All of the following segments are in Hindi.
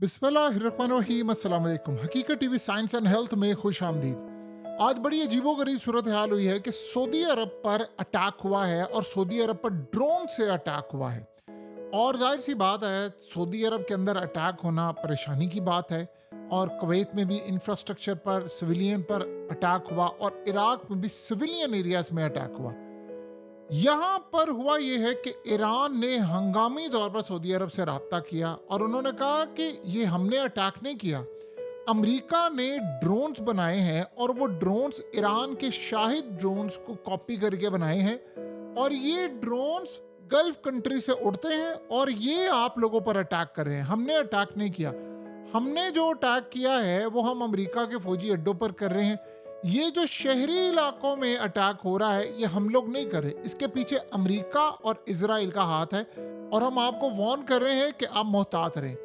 बिस्मिल्लाहिर्रहमानिर्रहीम अस्सलाम वालेकुम। हकीकत टीवी साइंस एंड हेल्थ में खुश आमदीद। आज बड़ी अजीबोगरीब सूरत हाल हुई है कि सऊदी अरब पर अटैक हुआ है और सऊदी अरब पर ड्रोन से अटैक हुआ है। और जाहिर सी बात है, सऊदी अरब के अंदर अटैक होना परेशानी की बात है। और कुवैत में भी इंफ्रास्ट्रक्चर पर, सिविलियन पर अटैक हुआ और इराक में भी सिविलियन एरियाज में अटैक हुआ। यहाँ पर हुआ यह है कि ईरान ने हंगामी तौर पर सऊदी अरब से रब्ता किया और उन्होंने कहा कि ये हमने अटैक नहीं किया, अमेरिका ने ड्रोन्स बनाए हैं और वो ड्रोन्स ईरान के शाहिद ड्रोन्स को कॉपी करके बनाए हैं और ये ड्रोन्स गल्फ कंट्री से उड़ते हैं और ये आप लोगों पर अटैक कर रहे हैं। हमने अटैक नहीं किया। हमने जो अटैक किया है वो हम अमेरिका के फौजी अड्डों पर कर रहे हैं। ये जो शहरी इलाकों में अटैक हो रहा है ये हम लोग नहीं कर रहे, इसके पीछे अमेरिका और इजराइल का हाथ है और हम आपको वार्न कर रहे हैं कि आप मोहतात रहें।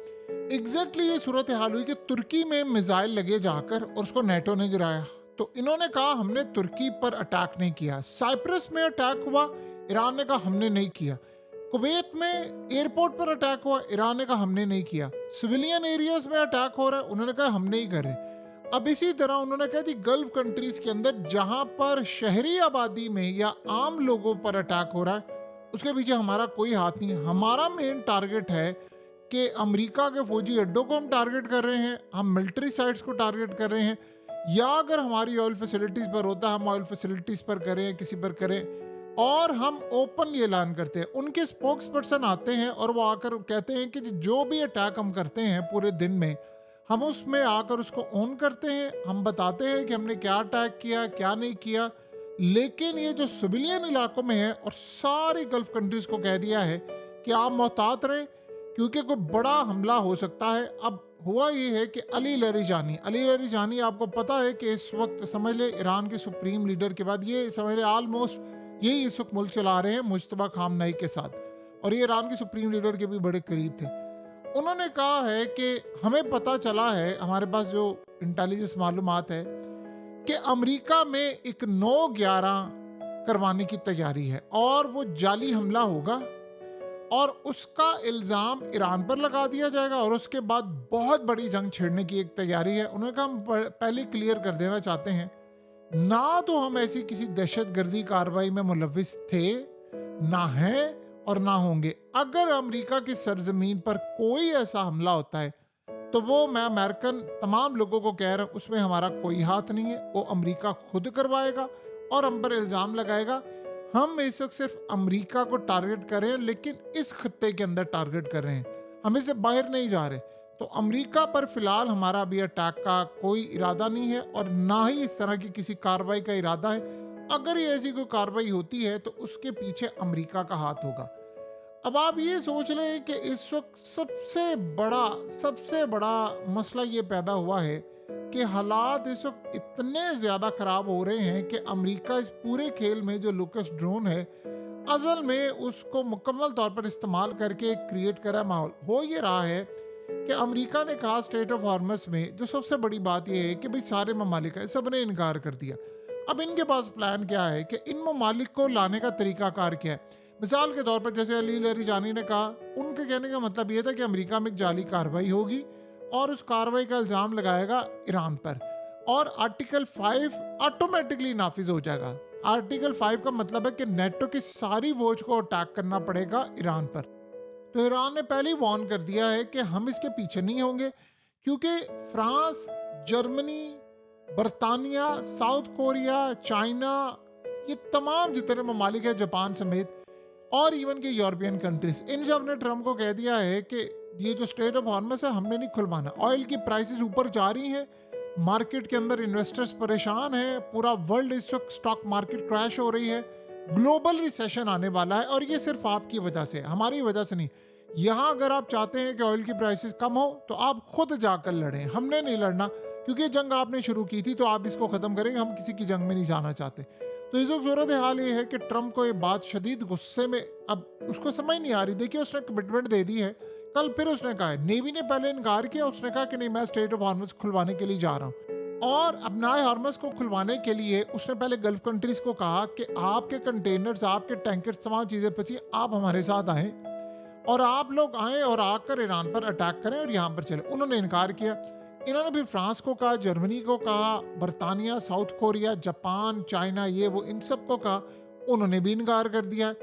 एग्जैक्टली ये सूरत हाल हुई कि तुर्की में मिसाइल लगे जाकर और उसको नेटो ने गिराया। तो इन्होंने कहा हमने तुर्की पर अटैक नहीं किया। साइप्रस में अटैक हुआ, ईरान ने कहा हमने नहीं किया। कुवैत में एयरपोर्ट पर अटैक हुआ, ईरान ने कहा हमने नहीं किया। सिविलियन एरियाज में अटैक हो रहा है, उन्होंने कहा हम नहीं कर रहे। अब इसी तरह उन्होंने कहा कि गल्फ कंट्रीज के अंदर जहां पर शहरी आबादी में या आम लोगों पर अटैक हो रहा है उसके पीछे हमारा कोई हाथ नहीं। हमारा मेन टारगेट है कि अमेरिका के फौजी अड्डों को हम टारगेट कर रहे हैं, हम मिलिट्री साइट्स को टारगेट कर रहे हैं, या अगर हमारी ऑयल फैसिलिटीज पर होता है हम ऑयल फैसिलिटीज पर करें, किसी पर करें। और हम ओपन ये ऐलान करते हैं। उनके स्पोक्स पर्सन आते हैं और वो आकर कहते हैं कि जो भी अटैक हम करते हैं पूरे दिन में, हम उसमें आकर उसको ऑन करते हैं, हम बताते हैं कि हमने क्या अटैक किया, क्या नहीं किया। लेकिन ये जो सिविलियन इलाकों में है और सारी गल्फ कंट्रीज को कह दिया है कि आप मोहतात रहें क्योंकि कोई बड़ा हमला हो सकता है। अब हुआ ये है कि अली लरिजानी आपको पता है कि इस वक्त समझ ले ईरान के सुप्रीम लीडर के बाद ये समझ ले ऑलमोस्ट यही इस वक्त मुल्क चला रहे हैं मुश्तबा खामनेई के साथ, और ये ईरान के सुप्रीम लीडर के भी बड़े करीब थे। उन्होंने कहा है कि हमें पता चला है, हमारे पास जो इंटेलिजेंस मालूमात है कि अमेरिका में एक 9/11 करवाने की तैयारी है और वो जाली हमला होगा और उसका इल्ज़ाम ईरान पर लगा दिया जाएगा और उसके बाद बहुत बड़ी जंग छेड़ने की एक तैयारी है। उन्होंने कहा हम पहले क्लियर कर देना चाहते हैं, ना तो हम ऐसी किसी दहशतगर्दी कार्रवाई में मुलविस थे, ना हैं और ना होंगे। अगर अमेरिका की सरजमीन पर कोई ऐसा हमला होता है तो वो मैं अमेरिकन तमाम लोगों को कह रहा हूं उसमें हमारा कोई हाथ नहीं है, वो अमेरिका खुद करवाएगा और हम पर इल्ज़ाम लगाएगा। हम इस वक्त सिर्फ अमेरिका को टारगेट कर रहे हैं, लेकिन इस खत्ते के अंदर टारगेट कर रहे हैं, हम इससे बाहर नहीं जा रहे। तो अमेरिका पर फिलहाल हमारा अभी अटैक का कोई इरादा नहीं है और ना ही इस तरह की किसी कार्रवाई का इरादा है। अगर ये ऐसी कोई कार्रवाई होती है तो उसके पीछे अमेरिका का हाथ होगा। अब आप ये सोच लें कि इस वक्त सबसे बड़ा मसला ये पैदा हुआ है कि हालात इस वक्त इतने ज़्यादा ख़राब हो रहे हैं कि अमेरिका इस पूरे खेल में जो लुकस ड्रोन है असल में उसको मुकम्मल तौर पर इस्तेमाल करके एक क्रिएट करा माहौल हो ये रहा है कि अमेरिका ने कहा स्टेट ऑफ हार्मस में, जो सबसे बड़ी बात यह है कि भाई सारे ममालिक है, सब ने इनकार कर दिया। अब इनके पास प्लान क्या है कि इन ममालिक को लाने का तरीकाकार क्या है। मिसाल के तौर पर जैसे अली लरिजानी ने कहा, उनके कहने का मतलब यह था कि अमेरिका में एक जाली कार्रवाई होगी और उस कार्रवाई का इल्ज़ाम लगाएगा ईरान पर और आर्टिकल 5 ऑटोमेटिकली नाफिज हो जाएगा। आर्टिकल 5 का मतलब है कि नेटो की सारी फौज को अटैक करना पड़ेगा ईरान पर। तो ईरान ने पहले ही वार्न कर दिया है कि हम इसके पीछे नहीं होंगे क्योंकि फ्रांस, जर्मनी, बरतानिया, साउथ कोरिया, चाइना, ये तमाम जितने ममालिक हैं, जापान समेत, और इवन के यूरोपियन कंट्रीज, इन सब ने ट्रम्प को कह दिया है कि ये जो स्टेट ऑफ हॉर्मस है हमने नहीं खुलवाना। ऑयल की प्राइसेस ऊपर जा रही हैं, मार्केट के अंदर इन्वेस्टर्स परेशान हैं, पूरा वर्ल्ड इस वक्त स्टॉक मार्केट क्रैश हो रही है, ग्लोबल रिसेशन आने वाला है और ये सिर्फ आपकी वजह से, हमारी वजह से नहीं। यहाँ अगर आप चाहते हैं कि ऑयल की प्राइसेस कम हो तो आप खुद जाकर लड़ें, हमने नहीं लड़ना क्योंकि ये जंग आपने शुरू की थी तो आप इसको ख़त्म करेंगे, हम किसी की जंग में नहीं जाना चाहते। तो इस वक्त सूरत हाल ये है कि ट्रम्प को ये बात शदीद गुस्से में, अब उसको समझ नहीं आ रही। देखिए उसने कमिटमेंट दे दी है, कल फिर उसने कहा है, नेवी ने पहले इनकार किया, उसने कहा कि नहीं मैं स्टेट ऑफ हार्मस खुलवाने के लिए जा रहा हूँ और अपना हार्मस को खुलवाने के लिए उसने पहले गल्फ कंट्रीज को कहा कि आपके कंटेनर्स, आपके टैंकर्स, तमाम चीज़ें फंसी, आप हमारे साथ आएँ और आप लोग आए और आकर ईरान पर अटैक करें और यहाँ पर चले। उन्होंने इनकार किया। इन्होंने भी फ्रांस को कहा, जर्मनी को कहा, बर्तानिया, साउथ कोरिया, जापान, चाइना, ये वो इन सब को कहा, उन्होंने भी इनकार कर दिया है।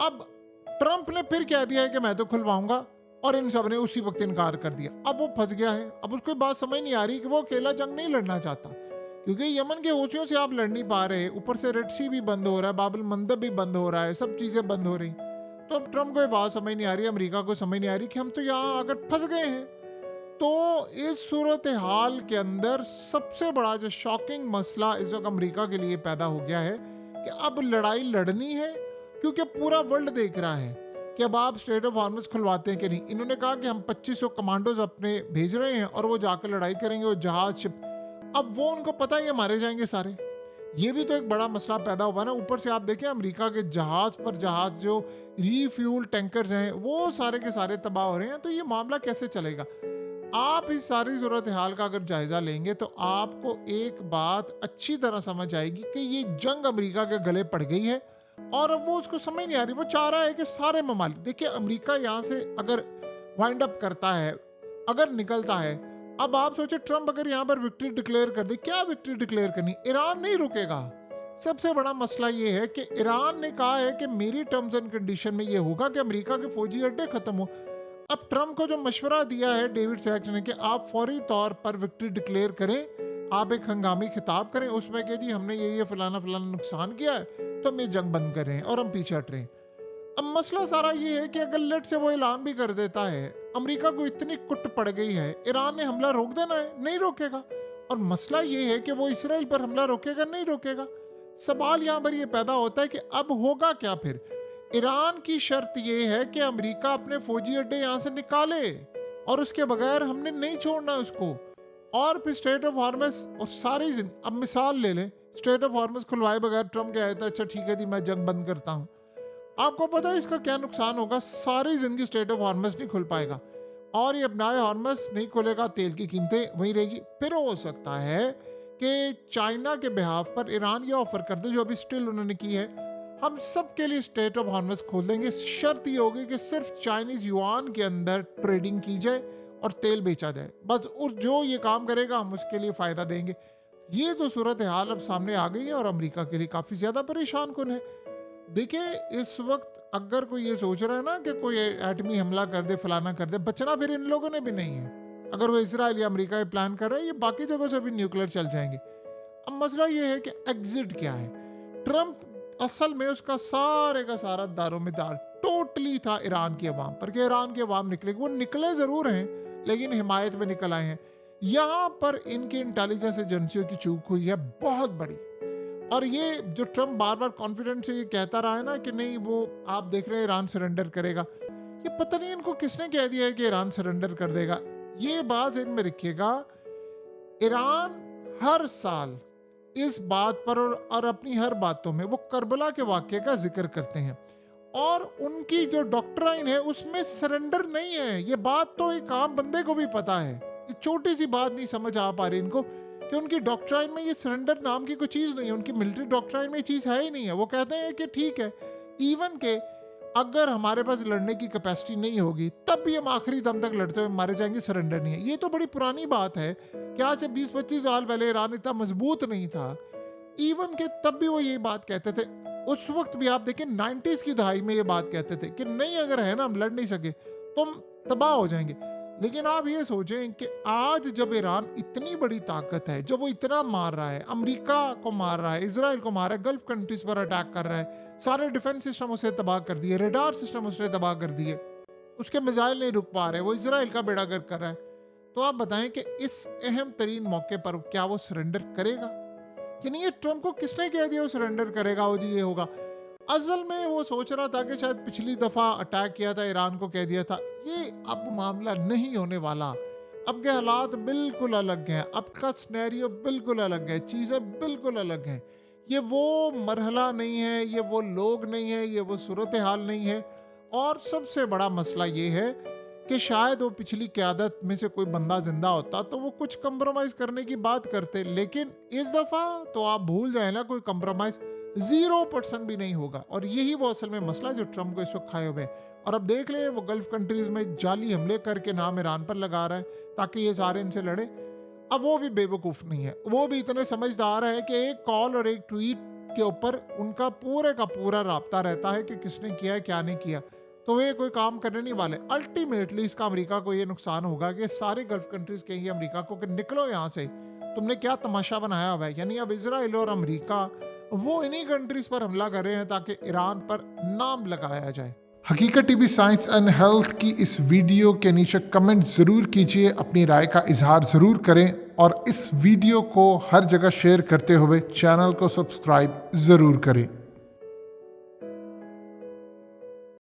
अब ट्रंप ने फिर कह दिया है कि मैं तो खुलवाऊंगा, और इन सब ने उसी वक्त इनकार कर दिया। अब वो फंस गया है। अब उसको बात समझ नहीं आ रही कि वो अकेला जंग नहीं लड़ना चाहता, क्योंकि यमन के होशियों से आप लड़ नहीं पा रहे, ऊपर से रेड सी भी बंद हो रहा है, बाबुल मंदब भी बंद हो रहा है, सब चीजें बंद हो रही। तो अब ट्रंप को ये बात समझ नहीं आ रही, अमेरिका को समझ नहीं आ रही कि हम तो यहाँ अगर फंस गए हैं। तो इस सूरत हाल के अंदर सबसे बड़ा जो शॉकिंग मसला इस वक्त अमेरिका के लिए पैदा हो गया है कि अब लड़ाई लड़नी है, क्योंकि पूरा वर्ल्ड देख रहा है कि अब आप स्ट्रेट ऑफ हॉर्मुज खुलवाते हैं कि नहीं। इन्होंने कहा कि हम 2500 कमांडोज अपने भेज रहे हैं और वो जाकर लड़ाई करेंगे, वो जहाज शिप। अब वो उनको पता है ये मारे जाएंगे सारे। ये भी तो एक बड़ा मसला पैदा हुआ ना। ऊपर से आप देखें अमेरिका के जहाज पर जहाज जो रीफ्यूल टैंकर्स हैं वो सारे के सारे तबाह हो रहे हैं। तो ये मामला कैसे चलेगा? आप इस सारी सूरत हाल का अगर जायजा लेंगे तो आपको एक बात अच्छी तरह समझ आएगी कि ये जंग अमेरिका के गले पड़ गई है और अब वो उसको समझ नहीं आ रही। वो चाह रहा है कि सारे ममालिक, देखिए अमेरिका यहाँ से अगर वाइंड अप करता है, अगर निकलता है, अब आप सोचे ट्रंप अगर यहाँ पर विक्ट्री डिक्लेयर कर दे, क्या विक्ट्री डिक्लेयर करनी? ईरान नहीं रुकेगा। सबसे बड़ा मसला ये है कि ईरान ने कहा है कि मेरी टर्म्स एंड कंडीशन में ये होगा कि अमेरिका के फौजी अड्डे खत्म हो। अब ट्रंप को जो मशवरा दिया है डेविड सैक्स ने कि आप फौरी तौर पर विक्ट्री डिक्लेयर करें, आप एक हंगामी खिताब करें उसमें कि जी हमने ये फलाना फलाना नुकसान किया है तो हम ये जंग बंद कर रहे हैं और हम पीछे हट रहे हैं। अब मसला सारा ये है कि अगर लेट से वो ऐलान भी कर देता है, अमेरिका को इतनी कुट पड़ गई है, ईरान ने हमला रोक देना है, नहीं रोकेगा। और मसला ये है कि वो इसराइल पर हमला रोकेगा, नहीं रोकेगा। सवाल यहाँ पर ये पैदा होता है कि अब होगा क्या फिर? ईरान की शर्त ये है कि अमेरिका अपने फौजी अड्डे यहाँ से निकाले और उसके बगैर हमने नहीं छोड़ना उसको। और फिर स्ट्रेट ऑफ हॉर्मुज और सारी अब मिसाल ले लें, स्ट्रेट ऑफ हॉर्मुज खुलवाए बगैर ट्रंप कह देता है अच्छा ठीक है जी मैं जंग बंद करता हूँ। आपको पता है इसका क्या नुकसान होगा? सारी जिंदगी स्ट्रेट ऑफ हॉर्मुज नहीं खुल पाएगा और ये अपना हॉर्मुज नहीं खुलेगा, तेल की कीमतें वहीं रहेगी। फिर हो सकता है कि चाइना के बिहाफ पर ईरान ये ऑफर कर दे जो अभी स्टिल उन्होंने की है, हम सब के लिए स्ट्रेट ऑफ हॉर्मुज खोल देंगे। शर्त ये होगी कि सिर्फ चाइनीज युआन के अंदर ट्रेडिंग की जाए और तेल बेचा जाए, बस। और जो ये काम करेगा हम उसके लिए फायदा देंगे। ये तो सूरत हाल अब सामने आ गई है और अमेरिका के लिए काफी ज्यादा परेशान कुन है। देखिए इस वक्त अगर कोई ये सोच रहा है ना कि कोई एटमी हमला कर दे, फलाना कर दे, बचना फिर इन लोगों ने भी नहीं है। अगर वो इसराइल या अमेरिका ये प्लान कर रहा है, ये बाकी जगहों से भी न्यूक्लियर चल जाएंगे। अब मसला ये है कि एग्जिट क्या है? ट्रंप असल में उसका सारे का सारा दारोमदार टोटली था ईरान की अवाम पर कि ईरान की अवाम निकलेगी। वो निकले जरूर हैं लेकिन हिमायत में निकल आए हैं। यहाँ पर इनकी इंटेलिजेंस एजेंसियों की चूक हुई है बहुत बड़ी। और ये जो ट्रंप बार बार कॉन्फिडेंस से ये कहता रहा है ना कि नहीं वो आप देख रहे हैं ईरान सरेंडर करेगा, ये पता नहीं इनको किसने कह दिया है कि ईरान सरेंडर कर देगा। ये बात इनमें रखिएगा, ईरान हर साल इस बात पर और अपनी हर बातों में वो करबला के वाक़े का जिक्र करते हैं और उनकी जो डॉक्ट्राइन है उसमें सरेंडर नहीं है। ये बात तो एक आम बंदे को भी पता है। ये छोटी सी बात नहीं समझ आ पा रही इनको कि उनकी डॉक्ट्राइन में ये सरेंडर नाम की कोई चीज़ नहीं है। उनकी मिलिट्री डॉक्ट्राइन में ये चीज़ है ही नहीं है। वो कहते हैं कि ठीक है, इवन के अगर हमारे पास लड़ने की कैपेसिटी नहीं होगी तब भी हम आखिरी दम तक लड़ते हुए मारे जाएंगे, सरेंडर नहीं है। ये तो बड़ी पुरानी बात है कि आज से 20-25 साल पहले ईरान इतना मजबूत नहीं था, इवन के तब भी वो ये बात कहते थे। उस वक्त भी आप देखें 90s की दहाई में ये बात कहते थे कि नहीं अगर है ना हम लड़ नहीं सके तो हम तबाह हो जाएंगे। लेकिन आप ये सोचें कि आज जब ईरान इतनी बड़ी ताकत है, जब वो इतना मार रहा है, अमेरिका को मार रहा है, इसराइल को मार रहा है, गल्फ कंट्रीज पर अटैक कर रहा है, सारे डिफेंस सिस्टम उसे तबाह कर दिए, रेडार सिस्टम उसने तबाह कर दिए, उसके मिसाइल नहीं रुक पा रहे, वो इसराइल का बेड़ा गर्क कर रहा है, तो आप बताएं कि इस अहम तरीन मौके पर क्या वो सरेंडर करेगा कि नहीं? ये ट्रंप को किसने कह दिया वो सरेंडर करेगा, वो जी ये होगा? असल में वो सोच रहा था कि शायद पिछली दफा अटैक किया था ईरान को कह दिया था। ये अब मामला नहीं होने वाला। अब के हालात बिल्कुल अलग हैं, अब का सिनेरियो बिल्कुल अलग है, चीज़ें बिल्कुल अलग हैं। ये वो मरहला नहीं है, ये वो लोग नहीं है, ये वो सूरत हाल नहीं है। और सबसे बड़ा मसला ये है कि शायद वो पिछली क़यादत में से कोई बंदा जिंदा होता तो वो कुछ कंप्रोमाइज़ करने की बात करते, लेकिन इस दफ़ा तो आप भूल जाए ना, कोई कंप्रोमाइज़ 0% भी नहीं होगा। और यही वो असल में मसला जो ट्रंप को इस वक्त खाए हुए है। और अब देख ले वो गल्फ कंट्रीज में जाली हमले करके नाम ईरान पर लगा रहा है ताकि ये सारे इनसे लड़े। अब वो भी बेवकूफ़ नहीं है, वो भी इतने समझदार है कि एक कॉल और एक ट्वीट के ऊपर उनका पूरे का पूरा राब्ता रहता है कि किसने किया है क्या नहीं किया, तो वे कोई काम करने नहीं वाले। अल्टीमेटली इसका अमेरिका को ये नुकसान होगा कि सारे गल्फ कंट्रीज कहेंगे अमेरिका को कि निकलो यहाँ से, तुमने क्या तमाशा बनाया हुआ है। यानी अब इजराइल और अमेरिका वो इन्हीं कंट्रीज पर हमला कर रहे हैं ताकि ईरान पर नाम लगाया जाए। हकीकत टीवी साइंस एंड हेल्थ की इस वीडियो के नीचे कमेंट ज़रूर कीजिए, अपनी राय का इजहार ज़रूर करें और इस वीडियो को हर जगह शेयर करते हुए चैनल को सब्सक्राइब ज़रूर करें।